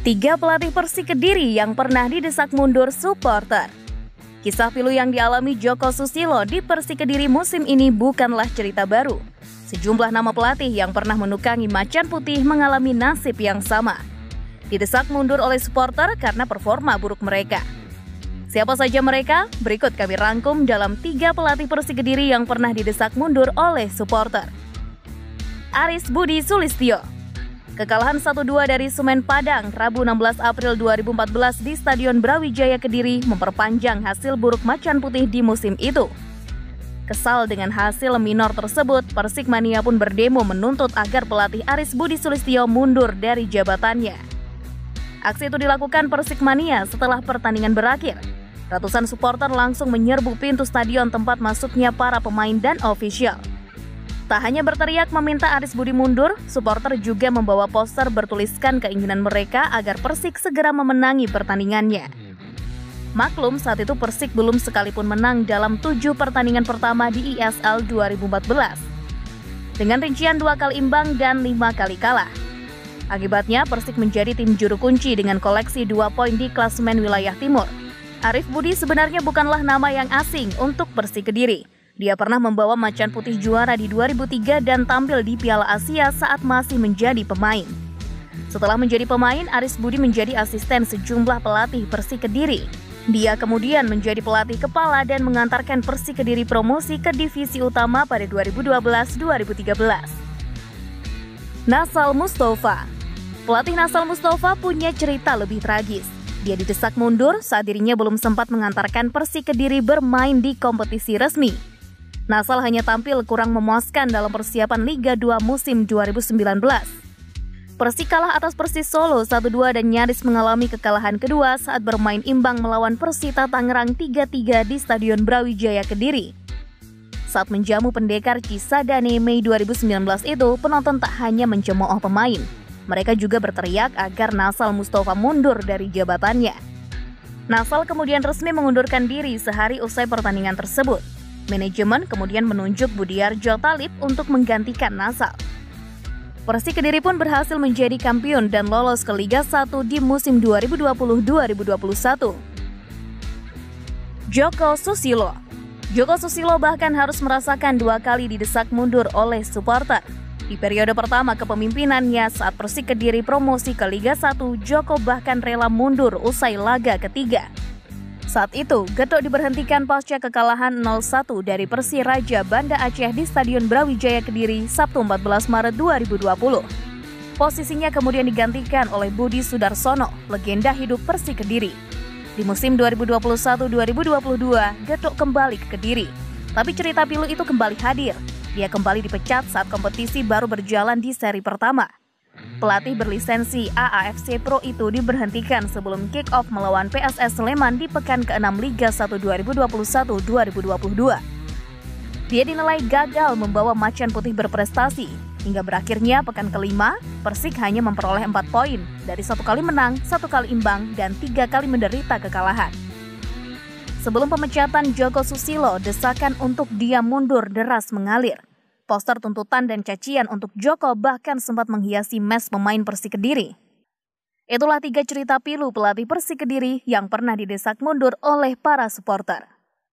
Tiga pelatih Persik Kediri yang pernah didesak mundur supporter. Kisah pilu yang dialami Joko Susilo di Persik Kediri musim ini bukanlah cerita baru. Sejumlah nama pelatih yang pernah menukangi Macan Putih mengalami nasib yang sama. Didesak mundur oleh supporter karena performa buruk mereka. Siapa saja mereka? Berikut kami rangkum dalam tiga pelatih Persik Kediri yang pernah didesak mundur oleh supporter. Aris Budi Sulistyo. Kekalahan 1-2 dari Semen Padang Rabu 16 April 2014 di Stadion Brawijaya Kediri memperpanjang hasil buruk Macan Putih di musim itu. Kesal dengan hasil minor tersebut, Persikmania pun berdemo menuntut agar pelatih Aris Budi Sulistyo mundur dari jabatannya. Aksi itu dilakukan Persikmania setelah pertandingan berakhir. Ratusan supporter langsung menyerbu pintu stadion tempat masuknya para pemain dan ofisial. Tak hanya berteriak meminta Aris Budi mundur, supporter juga membawa poster bertuliskan keinginan mereka agar Persik segera memenangi pertandingannya. Maklum saat itu Persik belum sekalipun menang dalam 7 pertandingan pertama di ISL 2014. Dengan rincian 2 kali imbang dan 5 kali kalah. Akibatnya Persik menjadi tim juru kunci dengan koleksi 2 poin di klasemen wilayah timur. Arif Budi sebenarnya bukanlah nama yang asing untuk Persik Kediri. Dia pernah membawa Macan Putih juara di 2003 dan tampil di Piala Asia saat masih menjadi pemain. Setelah menjadi pemain, Aris Budi menjadi asisten sejumlah pelatih Persik Kediri. Dia kemudian menjadi pelatih kepala dan mengantarkan Persik Kediri promosi ke divisi utama pada 2012-2013. Nasal Mustafa. Pelatih Nasal Mustafa punya cerita lebih tragis. Dia didesak mundur saat dirinya belum sempat mengantarkan Persik Kediri bermain di kompetisi resmi. Nasal hanya tampil kurang memuaskan dalam persiapan Liga 2 musim 2019. Persik kalah atas Persis Solo 1-2 dan nyaris mengalami kekalahan kedua saat bermain imbang melawan Persita Tangerang 3-3 di Stadion Brawijaya Kediri. Saat menjamu pendekar Cisadane Mei 2019 itu, penonton tak hanya mencemooh pemain. Mereka juga berteriak agar Nasal Mustafa mundur dari jabatannya. Nasal kemudian resmi mengundurkan diri sehari usai pertandingan tersebut. Manajemen kemudian menunjuk Budiarjo Talib untuk menggantikan Nasal. Persik Kediri pun berhasil menjadi kampiun dan lolos ke Liga 1 di musim 2020-2021. Joko Susilo. Joko Susilo bahkan harus merasakan 2 kali didesak mundur oleh supporter. Di periode pertama kepemimpinannya saat Persik Kediri promosi ke Liga 1, Joko bahkan rela mundur usai laga ketiga. Saat itu, Getok diberhentikan pasca kekalahan 0-1 dari Persiraja Banda Aceh di Stadion Brawijaya Kediri Sabtu 14 Maret 2020. Posisinya kemudian digantikan oleh Budi Sudarsono, legenda hidup Persik Kediri. Di musim 2021-2022, Getok kembali ke Kediri. Tapi cerita pilu itu kembali hadir. Dia kembali dipecat saat kompetisi baru berjalan di seri pertama. Pelatih berlisensi AAFC Pro itu diberhentikan sebelum kick-off melawan PSS Sleman di pekan ke-6 Liga 1 2021-2022. Dia dinilai gagal membawa Macan Putih berprestasi. Hingga berakhirnya pekan ke-5, Persik hanya memperoleh 4 poin dari 1 kali menang, 1 kali imbang, dan 3 kali menderita kekalahan. Sebelum pemecatan Joko Susilo, desakan untuk dia mundur deras mengalir. Poster tuntutan dan cacian untuk Joko bahkan sempat menghiasi mes pemain Persik Kediri. Itulah 3 cerita pilu pelatih Persik Kediri yang pernah didesak mundur oleh para supporter.